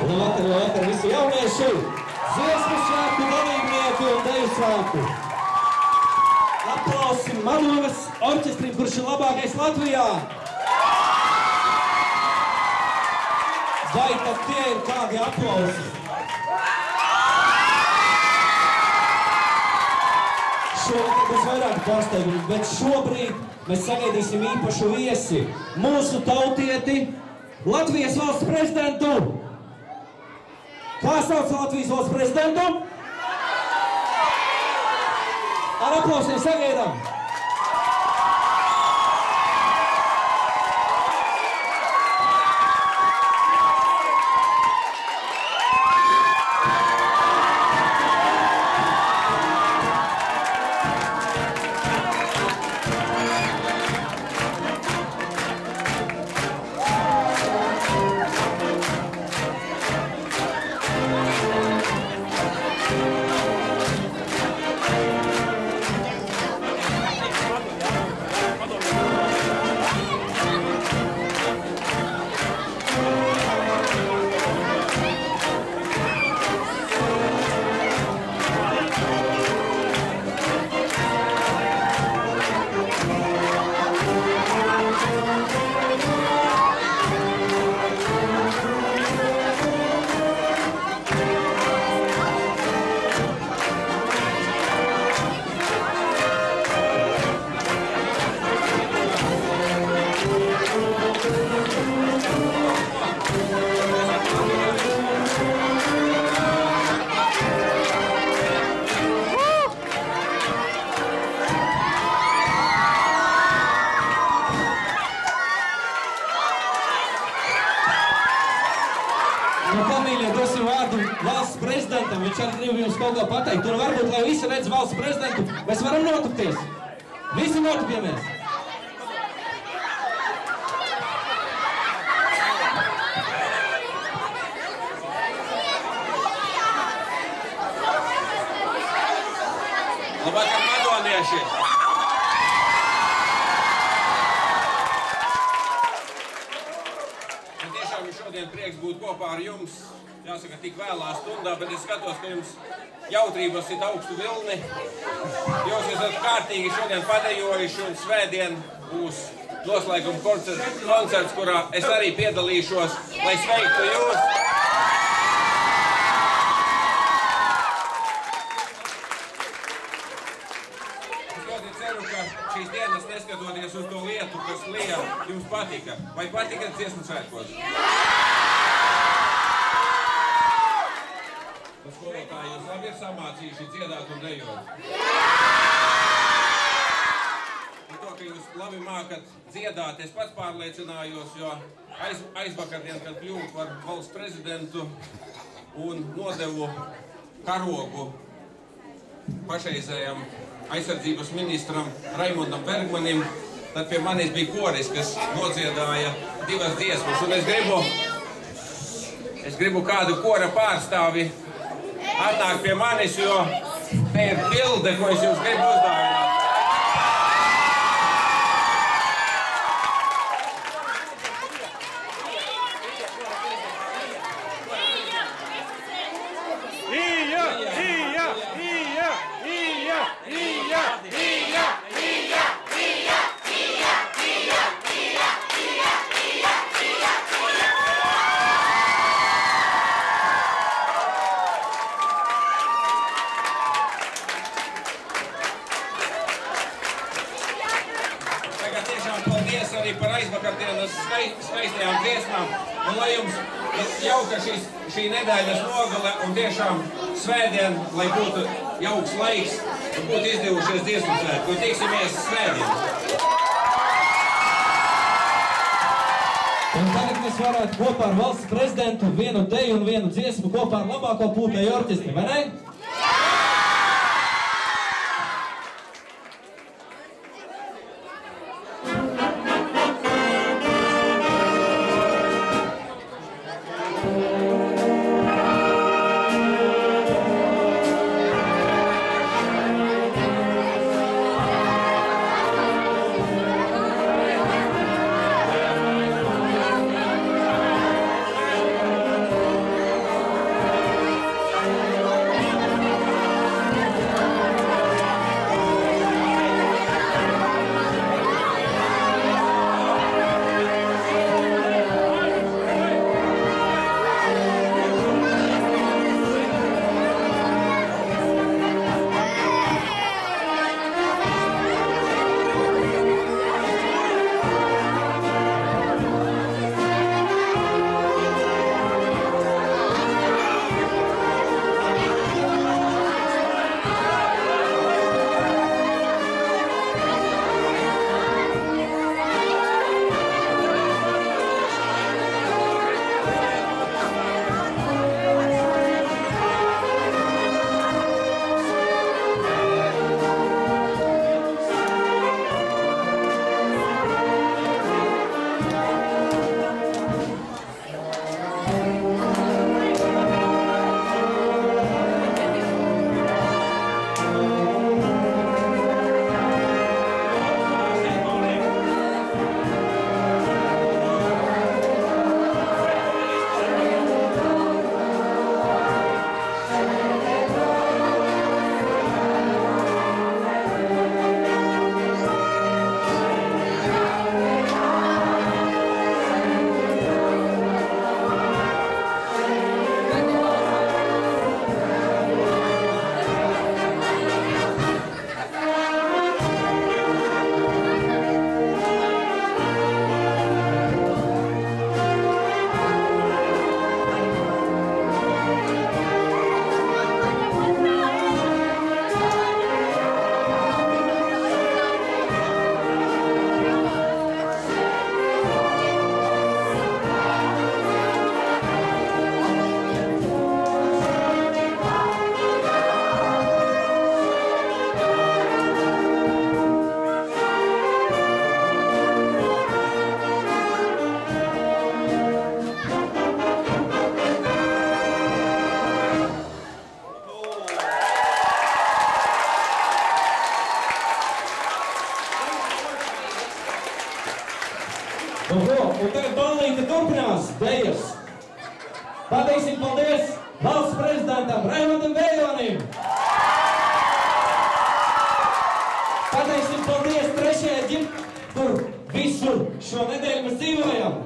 Labvakar visi jaunieši, dziesmu svētku dalībnieki un deju svētku. Aplausi Madovas orķestrim, kurš ir labākais Latvijā. Vai tad tie ir kādi aplausi? Šovakar būs vairāki pārsteigumi, bet šobrīd mēs sagaidīsim īpašu viesi, mūsu tautieti, Latvijas valsts prezidentu. Kā sauc Latvijas valsts prezidentu? Ar aplausiem sagaidām. Valsts prezidentam, viņš arī grib jums kaut ko pateikt. Tur varbūt, lai visi redz valsts prezidentu, mēs varam notupties. Visi notupjamies. Labvakar, madonieši! Man tiešām ir šodien prieks būt kopā ar jums. Jāsaka, tik vēlā stundā, bet es skatos, ka jums jautrības ir augstu vilni. Jūs esat kārtīgi šodien padejojuši un svētdien būs noslēguma koncerts, kurā es arī piedalīšos, lai sveiktu jūs. Es ļoti ceru, ka šīs dienas, neskatoties uz to lietu, kas lija, jums patika. Vai patika dziesmu svētkos? Skolotāji, jūs labi ir samācījuši dziedāt un dejot? Un to, ka jūs labi mākat dziedāt, es pats pārliecinājos, jo aizvakardien, kad kļuvu par valsts prezidentu un nodevu karogu pašreizējam aizsardzības ministram Raimondam Bergmanim, tad pie manis bija koris, kas nodziedāja divas dziesmas. Un es gribu kādu kora pārstāvi atnāk pie manis, jo te ir bilde, ko es jums gribu uzdāvināt. Arī par aizvakardienas skaistajām dziesmām. Un lai jums jauka šī nedēļas nogale un tiešām svētdien, lai būtu jauks laiks un būtu izdevušies dziesmu svētku. Un tiksimies svētdien. Un tagad mēs varētu kopā ar valsts prezidentu vienu deju un vienu dziesmu kopā ar labāko pūtēju orķestri, vai ne? un tagad ballīte turpinās, dejas. Pateiksim paldies valsts prezidentam Raimondam Vējonim. Pateiksim paldies trešajai ģimenei, kur visur šo nedēļu mēs dzīvojam.